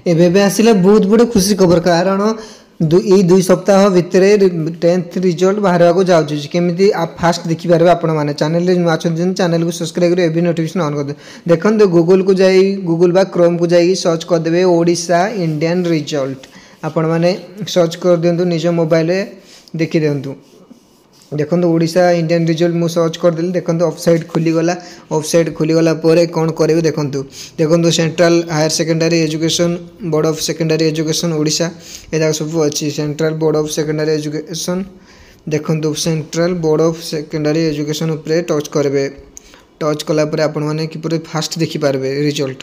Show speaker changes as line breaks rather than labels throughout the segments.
एबे आसला बहुत बड़े खुशी खबर कारण दुई सप्ताह भितर 10th रिजल्ट बाहर को जाऊँ केमी आप फास्ट देखिपारे आपण मैंने चैनल चैनल को सब्सक्राइब कर नोटिफिकेशन ऑन कर देखते गूगल को जाई गूगल बा क्रोम को जाई सर्च करदे ओडिशा इंडियन रिजल्ट आपण मैंने सर्च कर दिंतु निज मोबाइल देखी दिंतु देखो ओडिशा इंडियन रिजल्ट मु सर्च करदेली देखो वेबसाइट खुलीगला वेबसाइट खुलीगला कौन करेंगे देखो देखो central higher secondary education board of secondary education Odisha ये सब अच्छी central board of secondary education देखो central board of secondary education उपरे टच करेंगे टच कलापर आपण मैंने किपर फास्ट देखिपारे रिजल्ट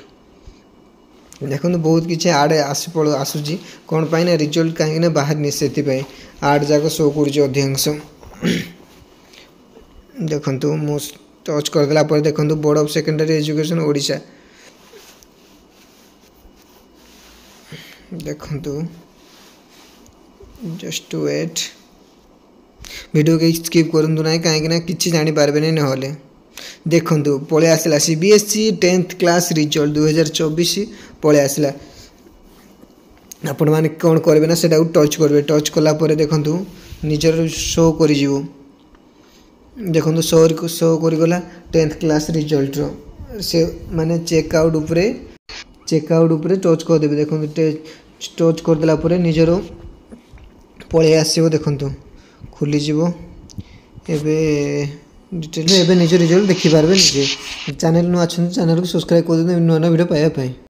देखो बहुत किसी आड आसूँ कौन पाई रिजल्ट कहीं बाहर नहीं से आड जाक शो कर अधिकांश देखु मु टच करदेला देखु board of secondary education Odisha देखु जस्ट वेट वीडियो के स्किप करूँ ना कहीं किसी जानीपारे ना देखु पलि आसला सीबीएसई 10th क्लास रिजल्ट 2024 पलि आसला आपण मैंने कौन करेंगे ना सेटा टच करेंगे टच कलापर देखु निजर शो कर देखो शो करगला 10th क्लास रिजल्ट से माने चेकआउट उपरे टच करदेवे देखो टच करदेला निजर पलि आसो देखु खुलीज डिटेल एवं निज रिजल्ट देखिपारे निजे चैनल नुआ चैनल को सब्सक्राइब कर नुआ नुआ वीडियो पाइबा।